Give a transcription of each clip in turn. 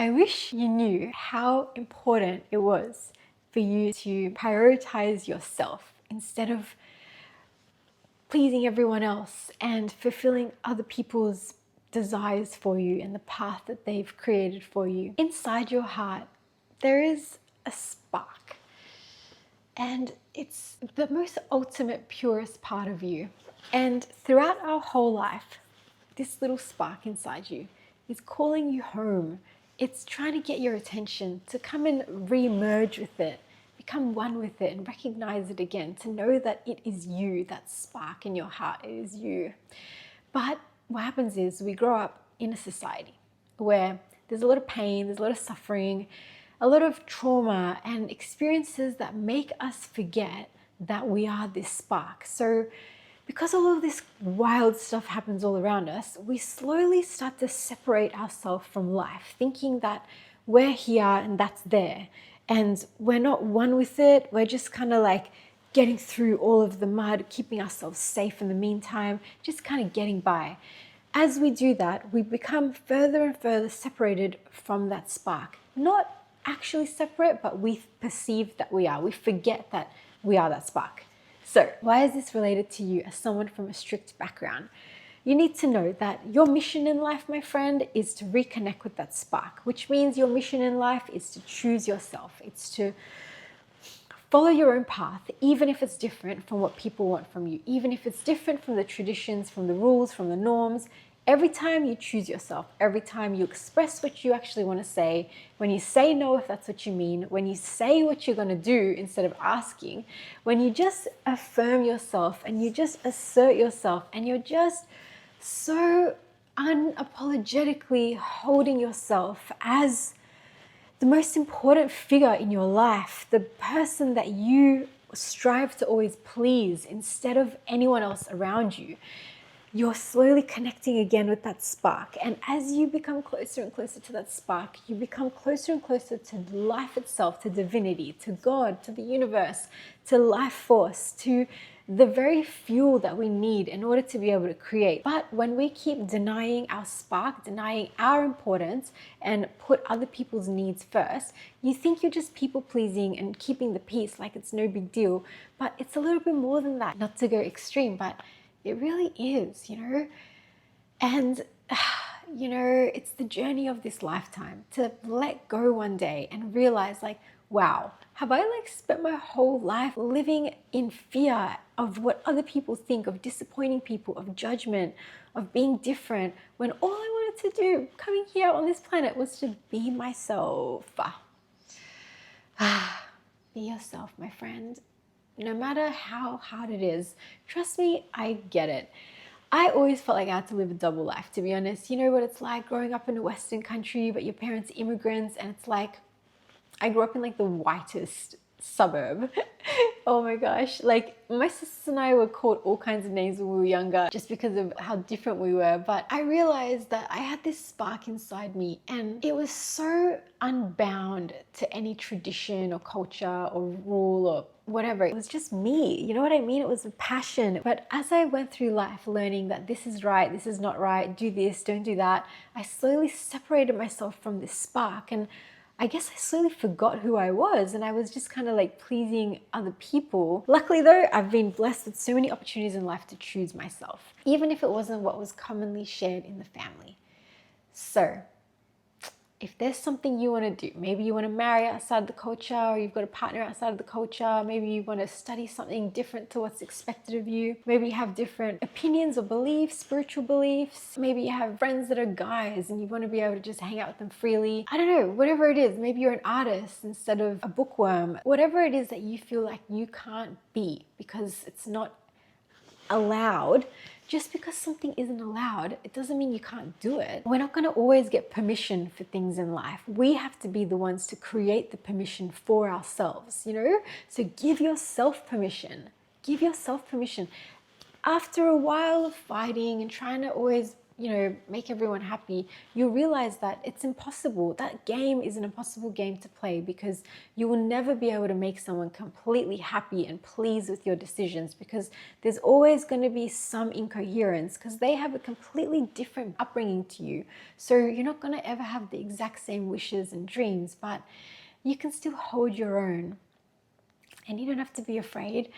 I wish you knew how important it was for you to prioritize yourself instead of pleasing everyone else and fulfilling other people's desires for you and the path that they've created for you. Inside your heart, there is a spark, and it's the most ultimate, purest part of you. And throughout our whole life, this little spark inside you is calling you home. It's trying to get your attention, to come and re-merge with it, become one with it and recognize it again, to know that it is you, that spark in your heart, it is you. But what happens is we grow up in a society where there's a lot of pain, there's a lot of suffering, a lot of trauma and experiences that make us forget that we are this spark. So because all of this wild stuff happens all around us, we slowly start to separate ourselves from life, thinking that we're here and that's there. And we're not one with it. We're just kind of like getting through all of the mud, keeping ourselves safe in the meantime, just kind of getting by. As we do that, we become further and further separated from that spark. Not actually separate, but we perceive that we are. We forget that we are that spark. So why is this related to you as someone from a strict background? You need to know that your mission in life, my friend, is to reconnect with that spark, which means your mission in life is to choose yourself. It's to follow your own path, even if it's different from what people want from you, even if it's different from the traditions, from the rules, from the norms. Every time you choose yourself, every time you express what you actually want to say, when you say no if that's what you mean, when you say what you're going to do instead of asking, when you just affirm yourself and you just assert yourself and you're just so unapologetically holding yourself as the most important figure in your life, the person that you strive to always please instead of anyone else around you, you're slowly connecting again with that spark. And as you become closer and closer to that spark, you become closer and closer to life itself, to divinity, to God, to the universe, to life force, to the very fuel that we need in order to be able to create. But when we keep denying our spark, denying our importance, and put other people's needs first, you think you're just people pleasing and keeping the peace like it's no big deal. But it's a little bit more than that. Not to go extreme, but it really is, And, it's the journey of this lifetime to let go one day and realize wow, have I spent my whole life living in fear of what other people think, of disappointing people, of judgment, of being different, when all I wanted to do coming here on this planet was to be myself. Be yourself, my friend. No matter how hard it is, trust me, I get it. I always felt like I had to live a double life, to be honest. You know what it's like growing up in a Western country, but your parents are immigrants, and it's like, I grew up in the whitest suburb. Oh my gosh. My sisters and I were called all kinds of names when we were younger just because of how different we were. But I realized that I had this spark inside me and it was so unbound to any tradition or culture or rule or whatever. It was just me. You know what I mean? It was a passion. But as I went through life learning that this is right, this is not right, do this, don't do that, I slowly separated myself from this spark. And I guess I slowly forgot who I was and I was just kind of pleasing other people. Luckily though, I've been blessed with so many opportunities in life to choose myself, even if it wasn't what was commonly shared in the family. So if there's something you want to do, maybe you want to marry outside the culture, or you've got a partner outside of the culture, maybe you want to study something different to what's expected of you, maybe you have different opinions or beliefs, spiritual beliefs, maybe you have friends that are guys and you want to be able to just hang out with them freely. I don't know, whatever it is, maybe you're an artist instead of a bookworm, whatever it is that you feel like you can't be because it's not allowed. Just because something isn't allowed, it doesn't mean you can't do it. We're not going to always get permission for things in life. We have to be the ones to create the permission for ourselves, So give yourself permission. Give yourself permission. After a while of fighting and trying to always, make everyone happy, you'll realize that it's impossible. That game is an impossible game to play, because you will never be able to make someone completely happy and pleased with your decisions, because there's always going to be some incoherence, because they have a completely different upbringing to you. So you're not going to ever have the exact same wishes and dreams, but you can still hold your own. And you don't have to be afraid.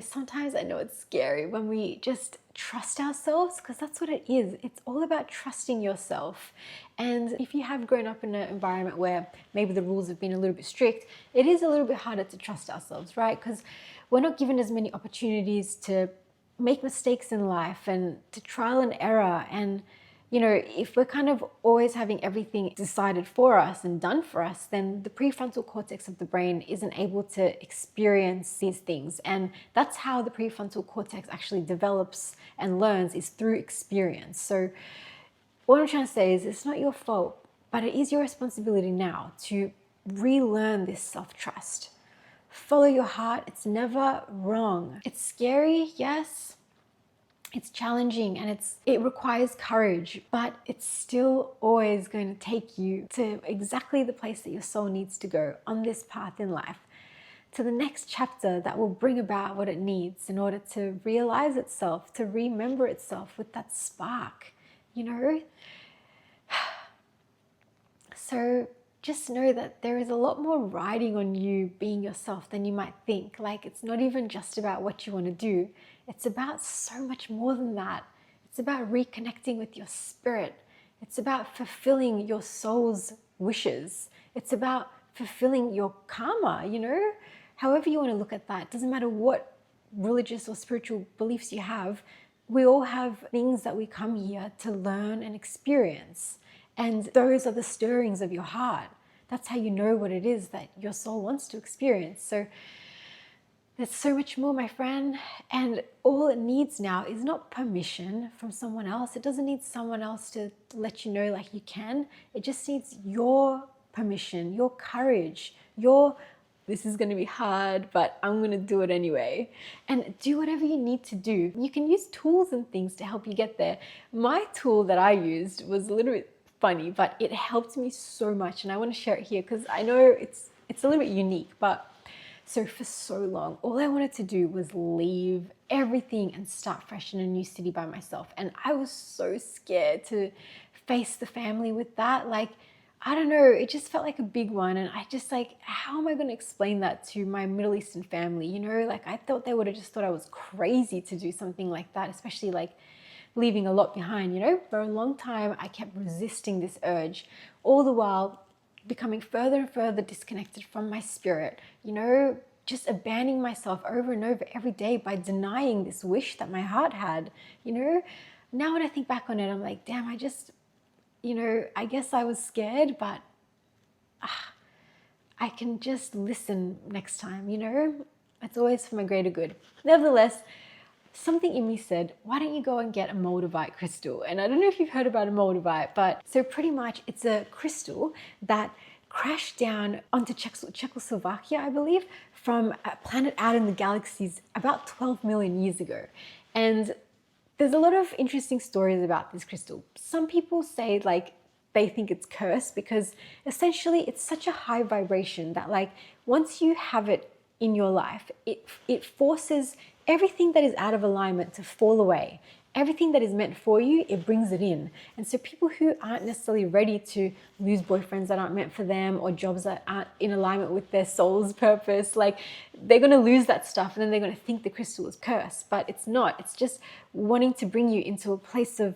Sometimes I know it's scary when we just trust ourselves, because that's what it is. It's all about trusting yourself. And if you have grown up in an environment where maybe the rules have been a little bit strict, it is a little bit harder to trust ourselves, right? Because we're not given as many opportunities to make mistakes in life and to trial and error. And if we're kind of always having everything decided for us and done for us, then the prefrontal cortex of the brain isn't able to experience these things. And that's how the prefrontal cortex actually develops and learns, is through experience. So what I'm trying to say is, it's not your fault, but it is your responsibility now to relearn this self-trust. Follow your heart. It's never wrong. It's scary, yes. It's challenging and it requires courage, but it's still always going to take you to exactly the place that your soul needs to go on this path in life, to the next chapter that will bring about what it needs in order to realize itself, to remember itself with that spark, So just know that there is a lot more riding on you being yourself than you might think. Like, it's not even just about what you want to do. It's about so much more than that. It's about reconnecting with your spirit. It's about fulfilling your soul's wishes. It's about fulfilling your karma, however you want to look at that. It doesn't matter what religious or spiritual beliefs you have. We all have things that we come here to learn and experience. And those are the stirrings of your heart. That's how you know what it is that your soul wants to experience. So there's so much more, my friend. And all it needs now is not permission from someone else. It doesn't need someone else to let you know like you can. It just needs your permission, your courage, this is going to be hard, but I'm going to do it anyway. And do whatever you need to do. You can use tools and things to help you get there. My tool that I used was a little bit funny, but it helped me so much. And I want to share it here because I know it's a little bit unique. But so for so long, all I wanted to do was leave everything and start fresh in a new city by myself. And I was so scared to face the family with that. Like, I don't know, it just felt like a big one. And I just how am I going to explain that to my Middle Eastern family? Like, I thought they would have just thought I was crazy to do something like that, especially like leaving a lot behind, For a long time, I kept resisting this urge, all the while becoming further and further disconnected from my spirit, just abandoning myself over and over every day by denying this wish that my heart had, Now when I think back on it, I'm like, damn, I just, I guess I was scared, but I can just listen next time, It's always for my greater good. Nevertheless, something in me said, why don't you go and get a moldavite crystal? And I don't know if you've heard about a moldavite, but so pretty much it's a crystal that crashed down onto Czechoslovakia, I believe, from a planet out in the galaxies about 12 million years ago. And there's a lot of interesting stories about this crystal. Some people say they think it's cursed because essentially it's such a high vibration that once you have it in your life, it forces everything that is out of alignment to fall away. Everything that is meant for you, it brings it in. And so people who aren't necessarily ready to lose boyfriends that aren't meant for them or jobs that aren't in alignment with their soul's purpose, they're going to lose that stuff and then they're going to think the crystal is cursed. But it's not. It's just wanting to bring you into a place of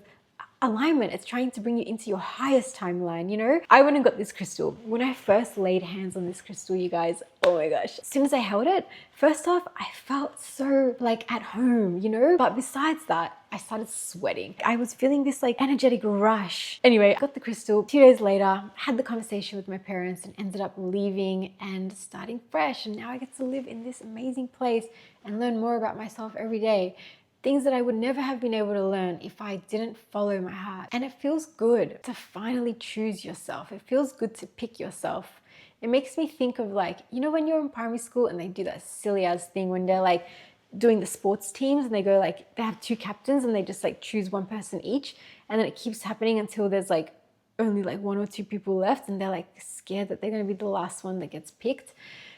alignment. It's trying to bring you into your highest timeline, I went and got this crystal. When I first laid hands on this crystal, you guys, oh my gosh. As soon as I held it, first off, I felt so at home, But besides that, I started sweating. I was feeling this energetic rush. Anyway, I got the crystal. 2 days later, had the conversation with my parents and ended up leaving and starting fresh. And now I get to live in this amazing place and learn more about myself every day. Things that I would never have been able to learn if I didn't follow my heart. And it feels good to finally choose yourself. It feels good to pick yourself. It makes me think of when you're in primary school and they do that silly ass thing when they're doing the sports teams and they go they have 2 captains and they just choose one person each. and then it keeps happening until there's like only like 1 or 2 people left, and they're like scared that they're going to be the last one that gets picked.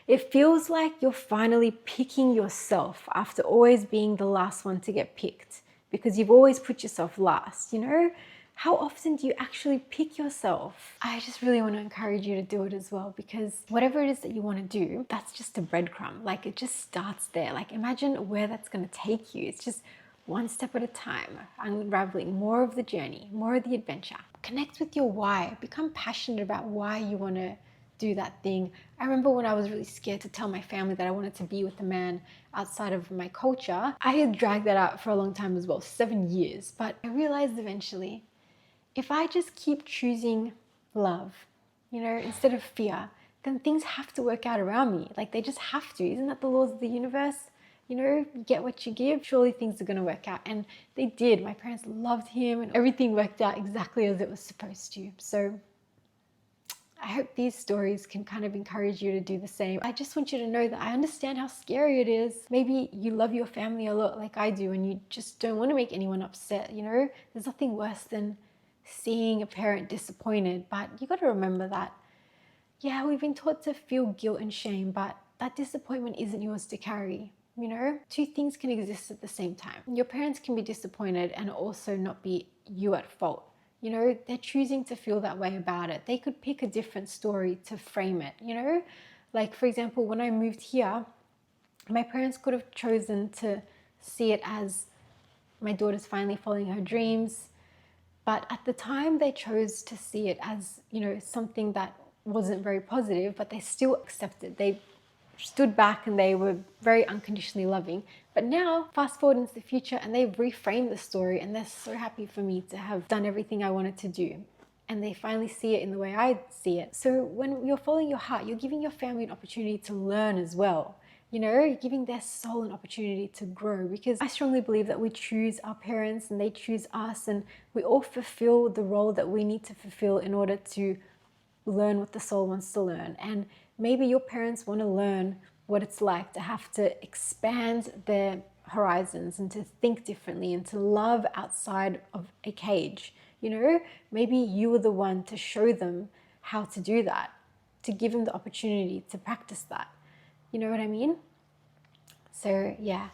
It feels like you're finally picking yourself after always being the last one to get picked, because you've always put yourself last, you know? How often do you actually pick yourself? I just really want to encourage you to do it as well, because whatever it is that you want to do, that's just a breadcrumb. Like, it just starts there. Like, imagine where that's going to take you. It's just one step at a time, unraveling more of the journey, more of the adventure. Connect with your why. Become passionate about why you want to do that thing. I remember when I was really scared to tell my family that I wanted to be with a man outside of my culture. I had dragged that out for a long time as well, 7 years. But I realized eventually, if I just keep choosing love, you know, instead of fear, then things have to work out around me. Like, they just have to. Isn't that the laws of the universe? You know, you get what you give, surely things are going to work out. And they did. My parents loved him and everything worked out exactly as it was supposed to. So I hope these stories can kind of encourage you to do the same. I just want you to know that I understand how scary it is. Maybe you love your family a lot like I do, and you just don't want to make anyone upset, you know? There's nothing worse than seeing a parent disappointed, but you got to remember that, yeah, we've been taught to feel guilt and shame, but that disappointment isn't yours to carry. You know, 2 things can exist at the same time. Your parents can be disappointed and also not be you at fault. You know, they're choosing to feel that way about it. They could pick a different story to frame it, you know? Like, for example, when I moved here, my parents could have chosen to see it as my daughter's finally following her dreams. But at the time, they chose to see it as, you know, something that wasn't very positive, but they still accepted. They stood back and they were very unconditionally loving. But now, fast forward into the future, and they've reframed the story, and they're so happy for me to have done everything I wanted to do. And they finally see it in the way I see it. So when you're following your heart, you're giving your family an opportunity to learn as well. You know, you're giving their soul an opportunity to grow, because I strongly believe that we choose our parents and they choose us, and we all fulfill the role that we need to fulfill in order to learn what the soul wants to learn. And maybe your parents want to learn what it's like to have to expand their horizons and to think differently and to love outside of a cage. You know, maybe you were the one to show them how to do that, to give them the opportunity to practice that. You know what I mean? So yeah.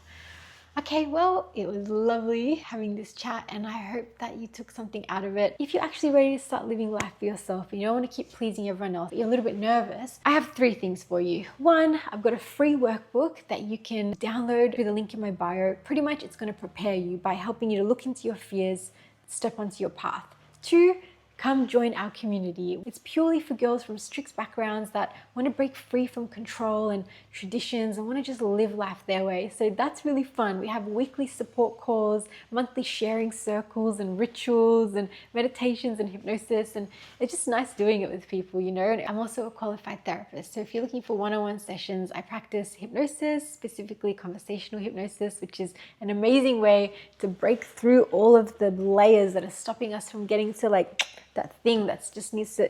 Okay, well, it was lovely having this chat, and I hope that you took something out of it. If you're actually ready to start living life for yourself and you don't want to keep pleasing everyone else, you're a little bit nervous, I have 3 things for you. 1, I've got a free workbook that you can download through the link in my bio. Pretty much it's going to prepare you by helping you to look into your fears, step onto your path. 2, come join our community. It's purely for girls from strict backgrounds that want to break free from control and traditions and want to just live life their way. So that's really fun. We have weekly support calls, monthly sharing circles and rituals and meditations and hypnosis, and it's just nice doing it with people, you know. And I'm also a qualified therapist. So if you're looking for one-on-one sessions, I practice hypnosis, specifically conversational hypnosis, which is an amazing way to break through all of the layers that are stopping us from getting to like that thing that just needs to,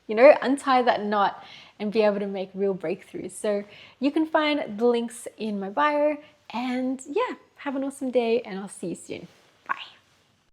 you know, untie that knot and be able to make real breakthroughs. So you can find the links in my bio, and yeah, have an awesome day, and I'll see you soon.